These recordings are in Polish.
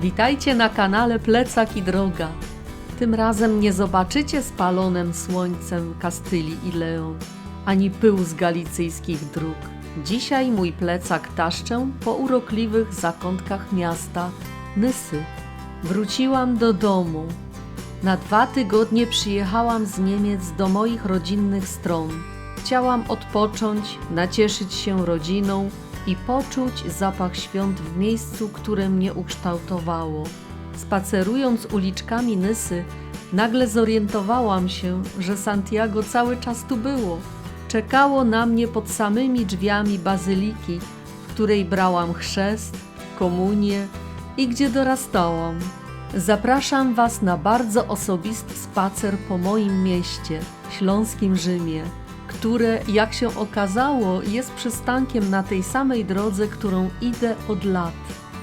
Witajcie na kanale Plecak i Droga. Tym razem nie zobaczycie spalonym słońcem Kastylii i Leon, ani pył z galicyjskich dróg. Dzisiaj mój plecak taszczę po urokliwych zakątkach miasta Nysy. Wróciłam do domu. Na 2 tygodnie przyjechałam z Niemiec do moich rodzinnych stron. Chciałam odpocząć, nacieszyć się rodziną i poczuć zapach świąt w miejscu, które mnie ukształtowało. Spacerując uliczkami Nysy, nagle zorientowałam się, że Santiago cały czas tu było. Czekało na mnie pod samymi drzwiami bazyliki, w której brałam chrzest, komunię i gdzie dorastałam. Zapraszam Was na bardzo osobisty spacer po moim mieście, śląskim Rzymie, które, jak się okazało, jest przystankiem na tej samej drodze, którą idę od lat.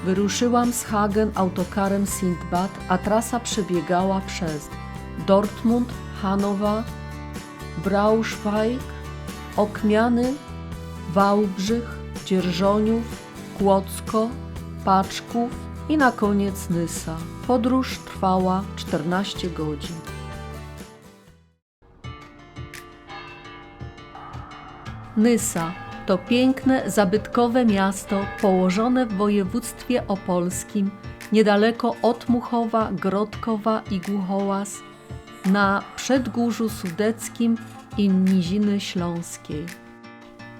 Wyruszyłam z Hagen autokarem Sindbad, a trasa przebiegała przez Dortmund, Hanowa, Braunschweig, Okmiany, Wałbrzych, Dzierżoniów, Kłodzko, Paczków i na koniec Nysa. Podróż trwała 14 godzin. Nysa to piękne, zabytkowe miasto położone w województwie opolskim, niedaleko od Muchowa, Grodkowa i Głuchołaz, na przedgórzu sudeckim i Niziny Śląskiej.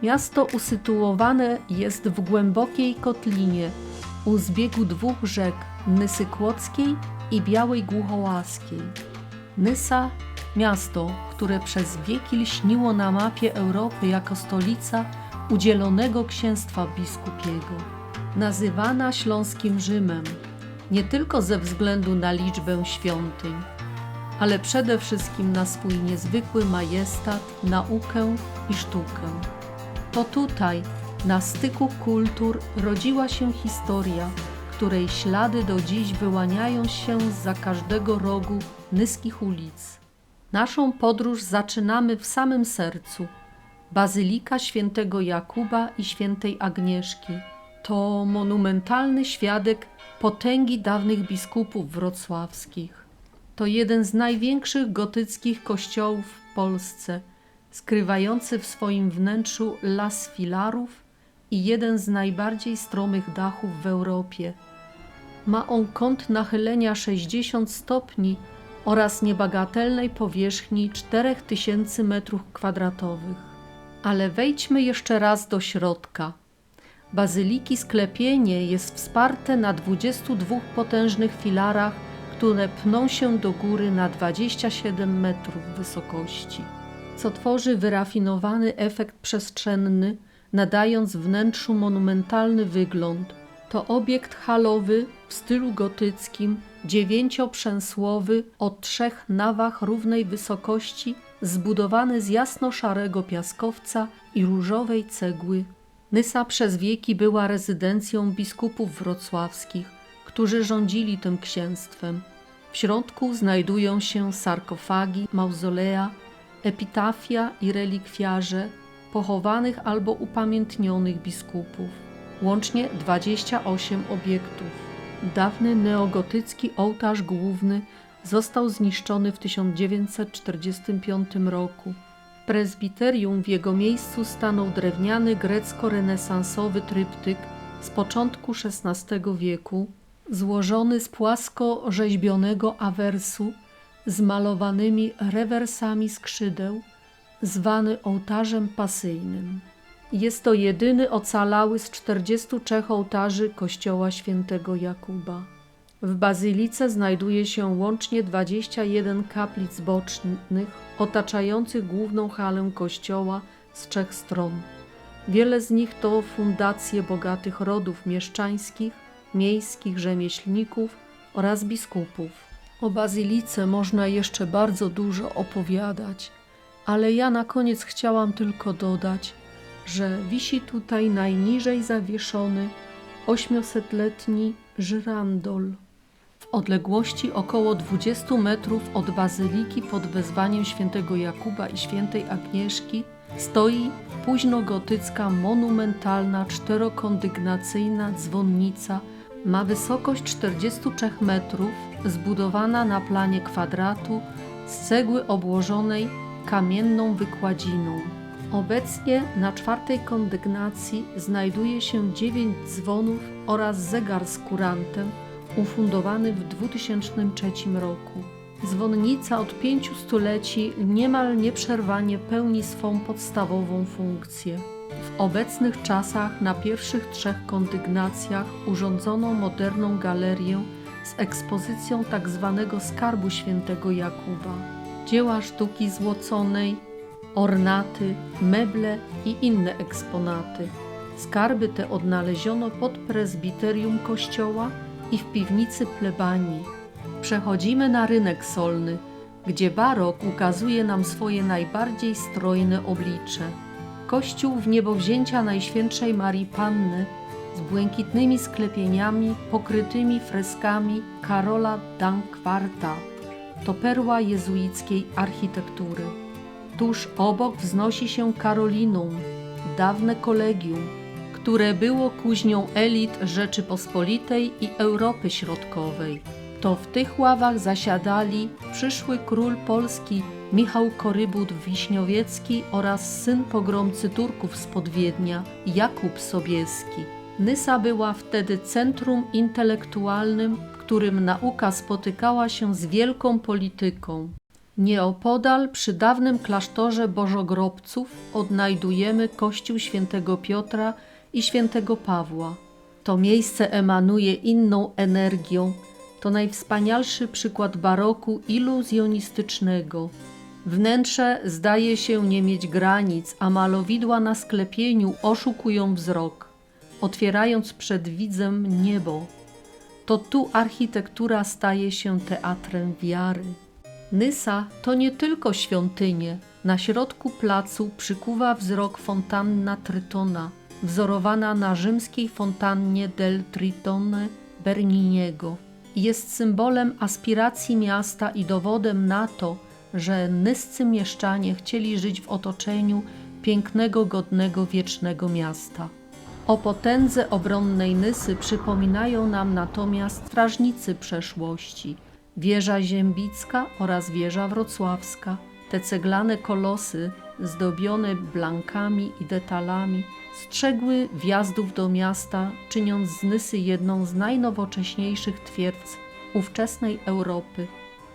Miasto usytuowane jest w głębokiej kotlinie u zbiegu 2 rzek, Nysy Kłodzkiej i Białej Głuchołaskiej. Nysa, miasto, które przez wieki lśniło na mapie Europy jako stolica udzielonego księstwa biskupiego. Nazywana śląskim Rzymem nie tylko ze względu na liczbę świątyń, ale przede wszystkim na swój niezwykły majestat, naukę i sztukę. To tutaj, na styku kultur, rodziła się historia, której ślady do dziś wyłaniają się zza każdego rogu nyskich ulic. Naszą podróż zaczynamy w samym sercu. Bazylika Świętego Jakuba i Świętej Agnieszki to monumentalny świadek potęgi dawnych biskupów wrocławskich. To jeden z największych gotyckich kościołów w Polsce, skrywający w swoim wnętrzu las filarów i jeden z najbardziej stromych dachów w Europie. Ma on kąt nachylenia 60 stopni oraz niebagatelnej powierzchni 4000 m2. Ale wejdźmy jeszcze raz do środka. Bazyliki sklepienie jest wsparte na 22 potężnych filarach, które pną się do góry na 27 metrów wysokości, co tworzy wyrafinowany efekt przestrzenny, nadając wnętrzu monumentalny wygląd. To obiekt halowy w stylu gotyckim, 9-przęsłowy o 3 nawach równej wysokości, zbudowany z jasno-szarego piaskowca i różowej cegły. Nysa przez wieki była rezydencją biskupów wrocławskich, którzy rządzili tym księstwem. W środku znajdują się sarkofagi, mauzolea, epitafia i relikwiarze pochowanych albo upamiętnionych biskupów. Łącznie 28 obiektów. Dawny neogotycki ołtarz główny został zniszczony w 1945 roku. W prezbiterium w jego miejscu stanął drewniany grecko-renesansowy tryptyk z początku XVI wieku, złożony z płasko rzeźbionego awersu z malowanymi rewersami skrzydeł, zwany ołtarzem pasyjnym. Jest to jedyny ocalały z 43 ołtarzy kościoła Świętego Jakuba. W bazylice znajduje się łącznie 21 kaplic bocznych otaczających główną halę kościoła z 3 stron. Wiele z nich to fundacje bogatych rodów mieszczańskich, miejskich rzemieślników oraz biskupów. O bazylice można jeszcze bardzo dużo opowiadać, ale ja na koniec chciałam tylko dodać, że wisi tutaj najniżej zawieszony 800-letni żyrandol. W odległości około 20 metrów od bazyliki pod wezwaniem Świętego Jakuba i Świętej Agnieszki stoi późnogotycka monumentalna 4-kondygnacyjna dzwonnica Ma wysokość 43 metrów, zbudowana na planie kwadratu z cegły obłożonej kamienną wykładziną. Obecnie na czwartej kondygnacji znajduje się 9 dzwonów oraz zegar z kurantem ufundowany w 2003 roku. Dzwonnica od 5 stuleci niemal nieprzerwanie pełni swą podstawową funkcję. W obecnych czasach na pierwszych 3 kondygnacjach urządzono moderną galerię z ekspozycją tzw. skarbu świętego Jakuba. Dzieła sztuki złoconej, ornaty, meble i inne eksponaty. Skarby te odnaleziono pod prezbiterium kościoła i w piwnicy plebanii. Przechodzimy na rynek solny, gdzie barok ukazuje nam swoje najbardziej strojne oblicze. Kościół w niebowzięcia Najświętszej Marii Panny z błękitnymi sklepieniami pokrytymi freskami Karola Dankwarta to perła jezuickiej architektury. Tuż obok wznosi się Karolinum, dawne kolegium, które było kuźnią elit Rzeczypospolitej i Europy Środkowej. To w tych ławach zasiadali przyszły król Polski Michał Korybut-Wiśniowiecki oraz syn pogromcy Turków spod Wiednia Jakub Sobieski. Nysa była wtedy centrum intelektualnym, w którym nauka spotykała się z wielką polityką. Nieopodal przy dawnym klasztorze Bożogrobców odnajdujemy kościół świętego Piotra i świętego Pawła. To miejsce emanuje inną energią. To najwspanialszy przykład baroku iluzjonistycznego. Wnętrze zdaje się nie mieć granic, a malowidła na sklepieniu oszukują wzrok, otwierając przed widzem niebo. To tu architektura staje się teatrem wiary. Nysa to nie tylko świątynie. Na środku placu przykuwa wzrok fontanna Trytona, wzorowana na rzymskiej fontannie del Tritone Berniniego. Jest symbolem aspiracji miasta i dowodem na to, że nyscy mieszczanie chcieli żyć w otoczeniu pięknego, godnego, wiecznego miasta. O potędze obronnej Nysy przypominają nam natomiast strażnicy przeszłości, wieża Ziębicka oraz wieża wrocławska. Te ceglane kolosy, zdobione blankami i detalami, strzegły wjazdów do miasta, czyniąc z Nysy jedną z najnowocześniejszych twierdz ówczesnej Europy.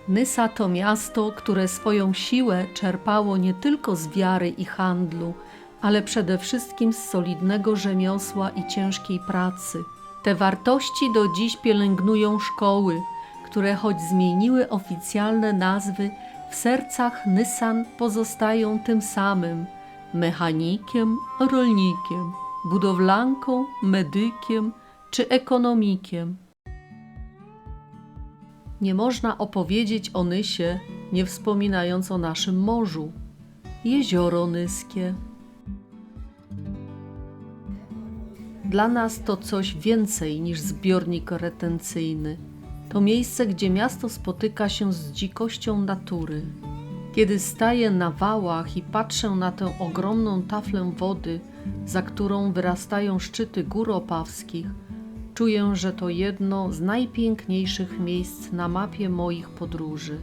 Nysa to miasto, które swoją siłę czerpało nie tylko z wiary i handlu, ale przede wszystkim z solidnego rzemiosła i ciężkiej pracy. Te wartości do dziś pielęgnują szkoły, które choć zmieniły oficjalne nazwy, w sercach Nysan pozostają tym samym: mechanikiem, rolnikiem, budowlanką, medykiem czy ekonomikiem. Nie można opowiedzieć o Nysie, nie wspominając o naszym morzu. Jezioro Nyskie. Dla nas to coś więcej niż zbiornik retencyjny. To miejsce, gdzie miasto spotyka się z dzikością natury. Kiedy staję na wałach i patrzę na tę ogromną taflę wody, za którą wyrastają szczyty gór opawskich, czuję, że to jedno z najpiękniejszych miejsc na mapie moich podróży.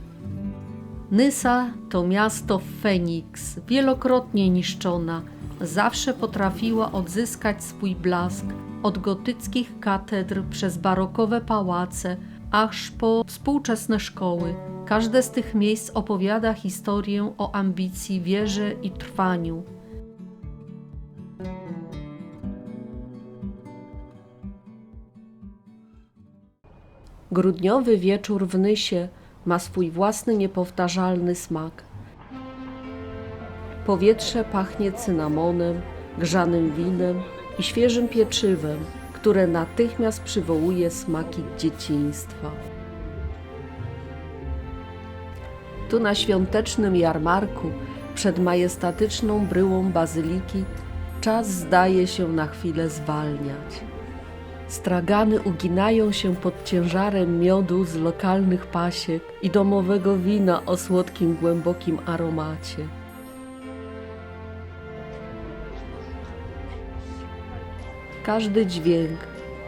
Nysa to miasto Feniks, wielokrotnie niszczona, zawsze potrafiła odzyskać swój blask od gotyckich katedr przez barokowe pałace, aż po współczesne szkoły. Każde z tych miejsc opowiada historię o ambicji, wierze i trwaniu. Grudniowy wieczór w Nysie ma swój własny, niepowtarzalny smak. Powietrze pachnie cynamonem, grzanym winem i świeżym pieczywem, które natychmiast przywołuje smaki dzieciństwa. Tu na świątecznym jarmarku, przed majestatyczną bryłą bazyliki, czas zdaje się na chwilę zwalniać. Stragany uginają się pod ciężarem miodu z lokalnych pasiek i domowego wina o słodkim, głębokim aromacie. Każdy dźwięk,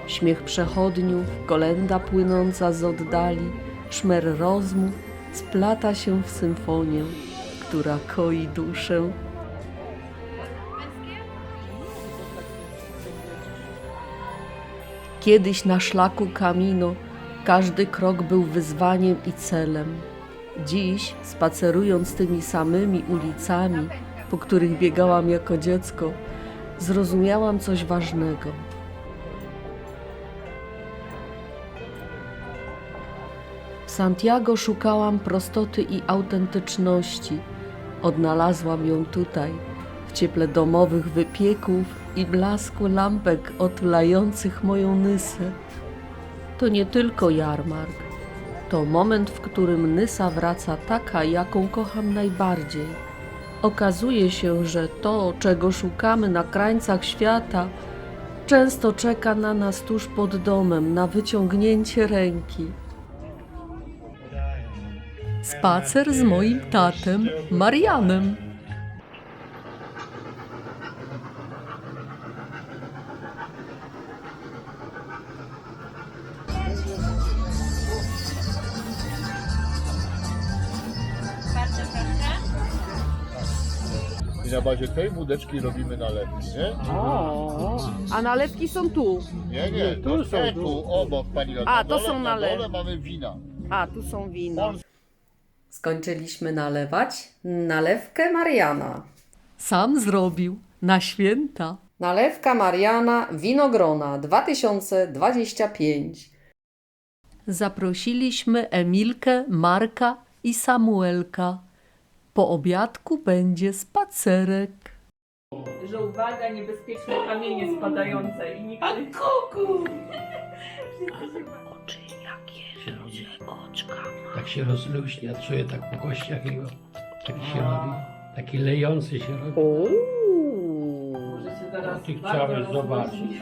Śmiech przechodniów, kolęda płynąca z oddali, szmer rozmów splata się w symfonię, która koi duszę. Kiedyś na szlaku Camino każdy krok był wyzwaniem i celem. Dziś, spacerując tymi samymi ulicami, po których biegałam jako dziecko, zrozumiałam coś ważnego. W Santiago szukałam prostoty i autentyczności. Odnalazłam ją tutaj, w cieple domowych wypieków i blasku lampek otulających moją Nysę. To nie tylko jarmark. To moment, w którym Nysa wraca taka, jaką kocham najbardziej. Okazuje się, że to, czego szukamy na krańcach świata, często czeka na nas tuż pod domem, na wyciągnięcie ręki. Spacer z moim tatem, Marianem. I na bazie tej wódeczki robimy nalewki, nie? O, a nalewki są tu. Nie, to są tu obok pani. A, to są na dole nalew- mamy wina. A, tu są wina. Skończyliśmy nalewać nalewkę Mariana. Sam zrobił na święta. Nalewka Mariana Winogrona 2025. Zaprosiliśmy Emilkę, Marka i Samuelka. Po obiadku będzie spacerek. Że uwaga, niebezpieczne kamienie spadające i nikt... Oczy jakie duże oczka ma. Tak się rozluźnia, czuję tak po kościach jego. Tak się robi, taki lejący się robi. Możecie zaraz Ty bardzo chciałeś rozluźnić. zobaczyć.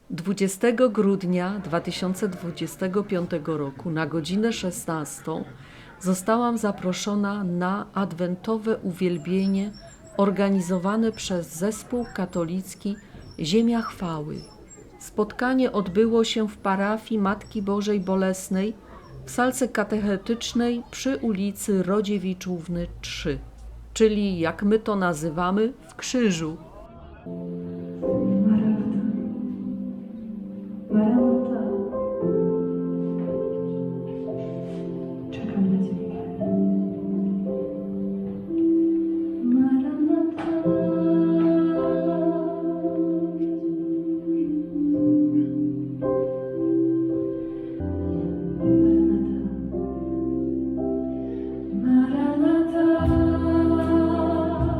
Dwudziestego grudnia 2025 roku na godzinę 16 zostałam zaproszona na adwentowe uwielbienie organizowane przez zespół katolicki Ziemia Chwały. Spotkanie odbyło się w parafii Matki Bożej Bolesnej w salce katechetycznej przy ulicy Rodziewiczówny 3, czyli jak my to nazywamy w Krzyżu. Maranata, czekam na Ciebie. Maranata, Maranata,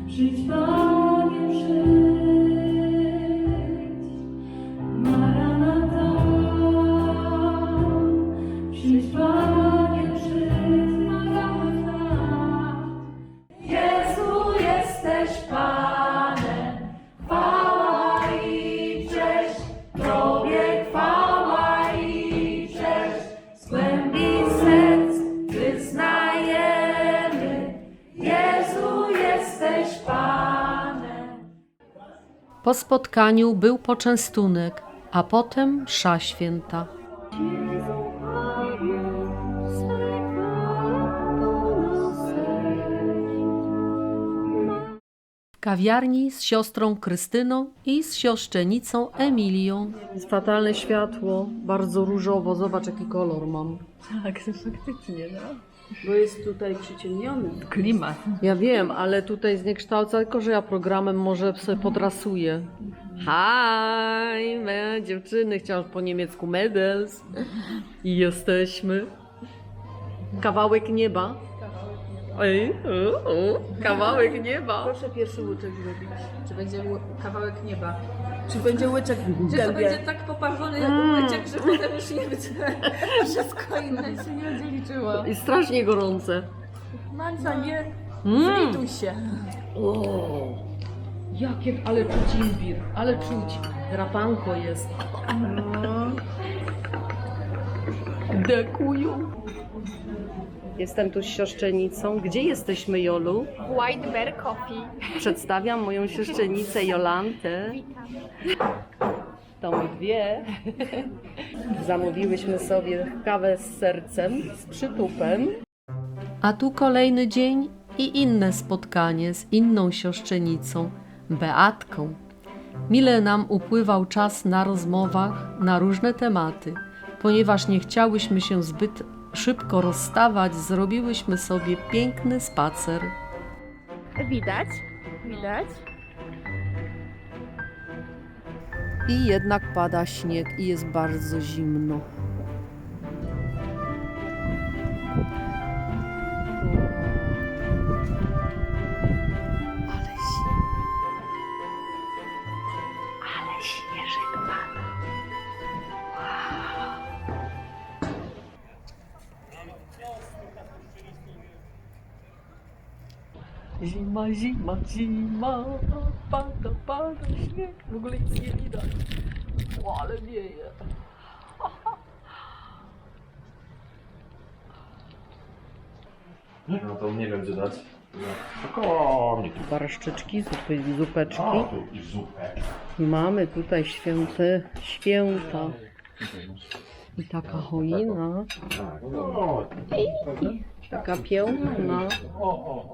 przyjdź Panie, przyjdź. Maranata, przyjdź Panie, przyjdź. Maranata. Jezu, jesteś Panem, chwała i cześć, Tobie chwała i cześć, z głębi serc wyznajemy, Jezu, jesteś Panem. Po spotkaniu był poczęstunek, a potem msza święta. W kawiarni z siostrą Krystyną i z siostrzenicą Emilią. Jest fatalne światło, bardzo różowo. Zobacz, jaki kolor mam. Tak, faktycznie, no. Bo jest tutaj przyciemniony. Klimat. Ja wiem, ale tutaj zniekształca, tylko że ja programem może sobie podrasuję. Hi, dziewczyny, chciałam po niemiecku Mädels. I jesteśmy. Kawałek nieba. Ej, kawałek nieba. Proszę pierwszy łyczek zrobić. Czy będzie kawałek nieba? Czy będzie łyczek w Że to gębie? będzie tak poparzony jak łyczek, że potem już nie wytrę. Wszystko inne się nie będzie liczyło. I strasznie gorące. Magda, nie Mm. zlituj się. Jakie, ale czuć imbir, ale czuć. Drapanko jest. Dekują. Jestem tu z siostrzenicą. Gdzie jesteśmy, Jolu? White Bear Coffee. Przedstawiam moją siostrzenicę Jolantę. Tą dwie. Zamówiłyśmy sobie kawę z sercem, z przytupem. A tu kolejny dzień i inne spotkanie z inną siostrzenicą, Beatką. Mile nam upływał czas na rozmowach na różne tematy. Ponieważ nie chciałyśmy się zbyt szybko rozstawać, zrobiłyśmy sobie piękny spacer. Widać? Widać? I jednak pada śnieg i jest bardzo zimno. Ale zimno. Ale śnieżek pada. Zima, zima, zima, pada śnieg, w ogóle nic nie widać. O, ale wieje. No to nie wiem, gdzie dać. Konik. Barszczyczki, zupeczki. O, tu i zupę. Mamy tutaj święta. I taka choina. Tak, no. Taka piękna.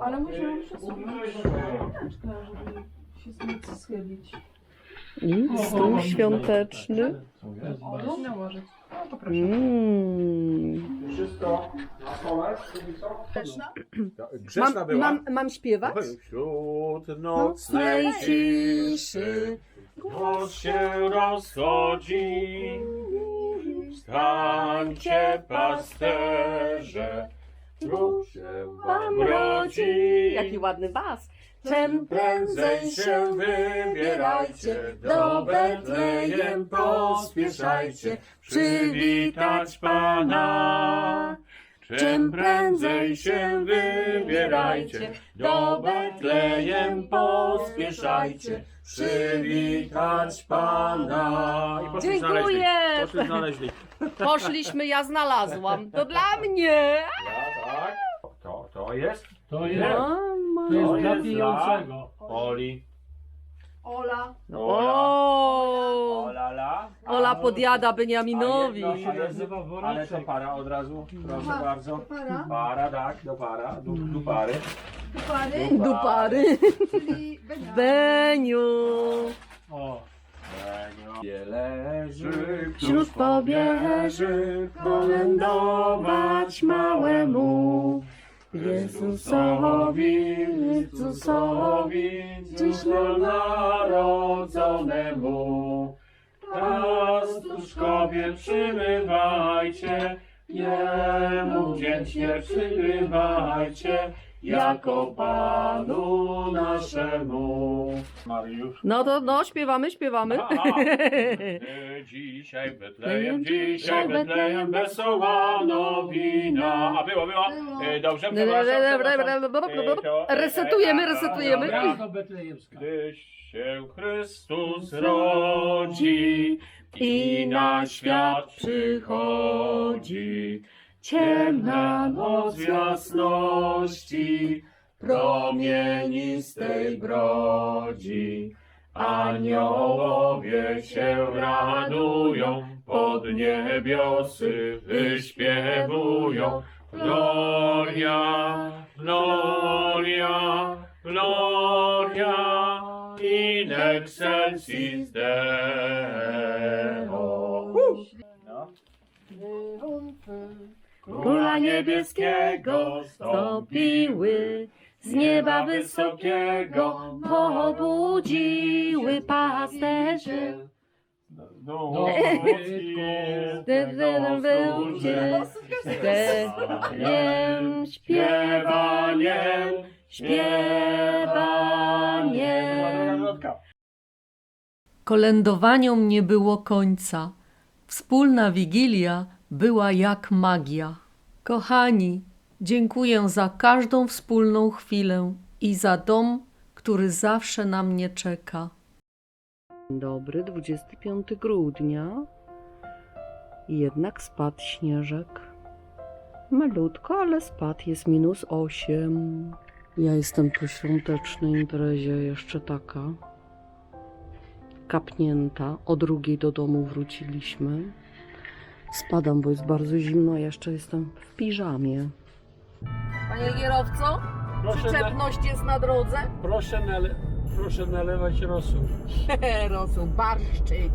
Ale musiałam przesunąć żeby się z nic schylić. I stół świąteczny. O, nałożyć. O, to proszę. Wszystko na stole? Grzeczna była. Mam śpiewać? Wśród nocnej ciszy głos się rozchodzi. Wstańcie, pasterze, Bóg się wam rodzi. Jaki ładny bas. Czym prędzej się wybierajcie, do Betlejem pospieszajcie, przywitać Pana. Czym prędzej się wybierajcie, do Betlejem pospieszajcie, przywitać Pana. I poszli Dziękuję. znaleźli. Poszli znaleźli. Poszliśmy, ja znalazłam. To dla mnie. Tak. To jest? To jest, Mama. to jest dla jest pijącego. Oli. Ola. O! Olala. Ola podjada Beniaminowi. A jedno się nazywa Ale to woreczek. para od razu, proszę Aha, bardzo. para? Para, tak, do para, do pary. Pary, Do pary. czyli Benia. Beniu. O, Leży Wśród pobieży kolędować małemu Jezusowi, dziś narodzonemu. Pastuszkowie przymywajcie, Jemu wdzięcznie przygrywajcie, jako Panu naszemu. Mariusz. No, śpiewamy. Dzisiaj Betlejem wesoła nowina. A było. Dobrze, Resetujemy. Gwiazdo betlejemska. Gdyś się Chrystus rodzi i na świat przychodzi. Ciemna noc jasności promienistej brodzi. Aniołowie się radują, pod niebiosy wyśpiewują. Gloria, gloria, gloria in excelsis Deo. Króla niebieskiego stąpiły, z nieba wysokiego pobudziły pasterzy. Śpiewaniem. Kolędowaniom nie było końca. Wspólna Wigilia była jak magia. Kochani, dziękuję za każdą wspólną chwilę i za dom, który zawsze na mnie czeka. Dzień dobry, 25 grudnia. I jednak spadł śnieżek. Malutko, ale spad jest -8. Ja jestem po świątecznej imprezie jeszcze taka kapnięta. O 2:00 do domu wróciliśmy. Spadam, bo jest bardzo zimno, a jeszcze jestem w piżamie. Panie kierowco, przyczepność jest na drodze? Proszę nalewać rosół. Rosół, barszczyk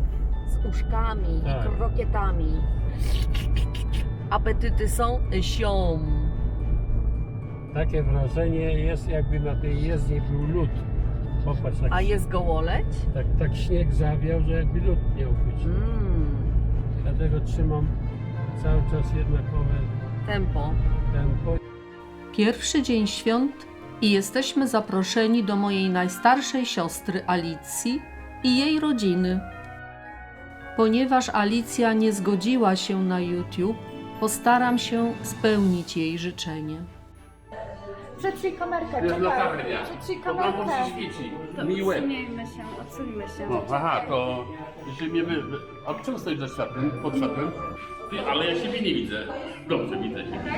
z uszkami Tak. i krokietami. Apetyty są sią. Takie wrażenie jest, jakby na tej jezdni był lód. Popatrz, A jest gołoleć? tak śnieg zawiał, że jakby lód miał być. Dlatego trzymam cały czas jednakowe Tempo. tempo. Pierwszy dzień świąt i jesteśmy zaproszeni do mojej najstarszej siostry Alicji i jej rodziny. Ponieważ Alicja nie zgodziła się na YouTube, postaram się spełnić jej życzenie. Przetrzyj kamerkę, czekaj. Przetrzyj kamerkę. Odsuńmy się. No, aha, to jeśli mnie a czemu stoisz za światłem, pod światłem? Ty, ale ja siebie nie widzę. Dobrze, widzę siebie.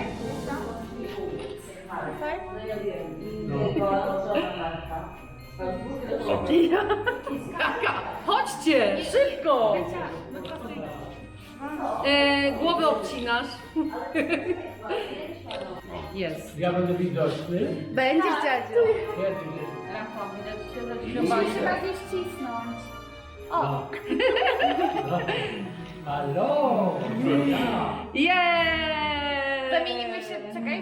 Chodźcie, szybko! Głowę obcinasz. Jest. Ja będę widoczny. Będziesz dziadziu. Musisz bardziej ścisnąć. O! Halo! Zamienimy się, czekaj.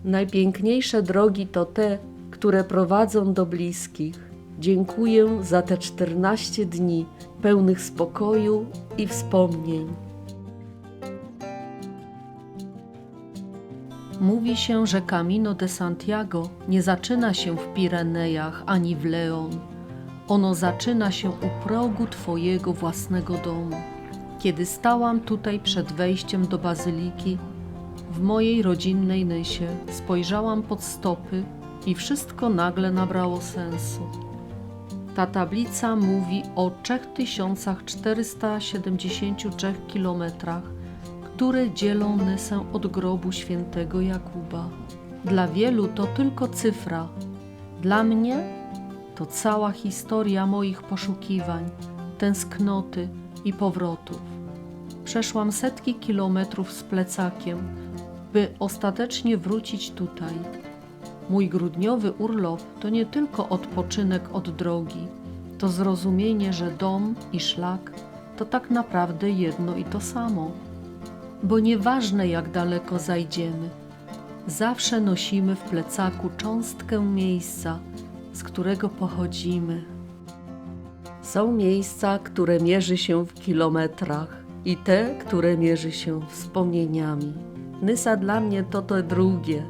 Najpiękniejsze drogi to te, które prowadzą do bliskich. Dziękuję za te 14 dni pełnych spokoju i wspomnień. Mówi się, że Camino de Santiago nie zaczyna się w Pirenejach ani w Leon. Ono zaczyna się u progu Twojego własnego domu. Kiedy stałam tutaj przed wejściem do bazyliki, w mojej rodzinnej Nysie spojrzałam pod stopy i wszystko nagle nabrało sensu. Ta tablica mówi o 3473 kilometrach, które dzielą Nysę od grobu świętego Jakuba. Dla wielu to tylko cyfra. Dla mnie to cała historia moich poszukiwań, tęsknoty i powrotów. Przeszłam setki kilometrów z plecakiem, by ostatecznie wrócić tutaj. Mój grudniowy urlop to nie tylko odpoczynek od drogi, to zrozumienie, że dom i szlak to tak naprawdę jedno i to samo. Bo nieważne jak daleko zajdziemy, zawsze nosimy w plecaku cząstkę miejsca, z którego pochodzimy. Są miejsca, które mierzy się w kilometrach i te, które mierzy się wspomnieniami. Nysa dla mnie to drugie.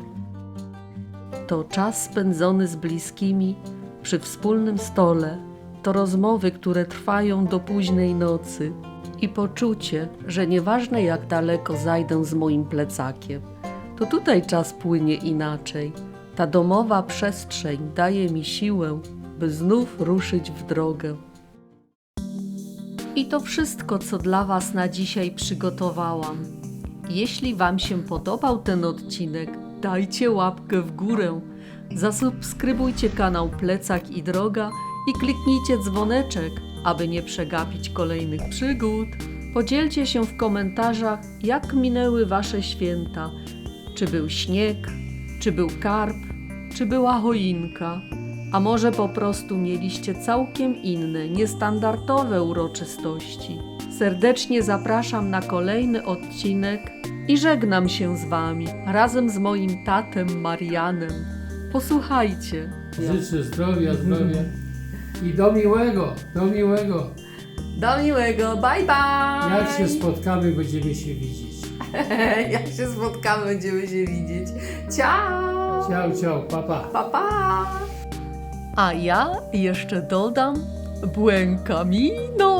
To czas spędzony z bliskimi przy wspólnym stole, to rozmowy, które trwają do późnej nocy i poczucie, że nieważne jak daleko zajdę z moim plecakiem, to tutaj czas płynie inaczej. Ta domowa przestrzeń daje mi siłę, by znów ruszyć w drogę. I to wszystko, co dla Was na dzisiaj przygotowałam. Jeśli Wam się podobał ten odcinek, dajcie łapkę w górę, zasubskrybujcie kanał Plecak i Droga i kliknijcie dzwoneczek, aby nie przegapić kolejnych przygód. Podzielcie się w komentarzach, jak minęły Wasze święta. Czy był śnieg, czy był karp, czy była choinka. A może po prostu mieliście całkiem inne, niestandardowe uroczystości. Serdecznie zapraszam na kolejny odcinek i żegnam się z Wami razem z moim tatem Marianem. Posłuchajcie. Życzę zdrowia i do miłego. Do miłego, bye bye! Jak się spotkamy, będziemy się widzieć. Jak się spotkamy, będziemy się widzieć. Ciao! Ciao, papa. Pa, pa! A ja jeszcze dodam Buen Camino!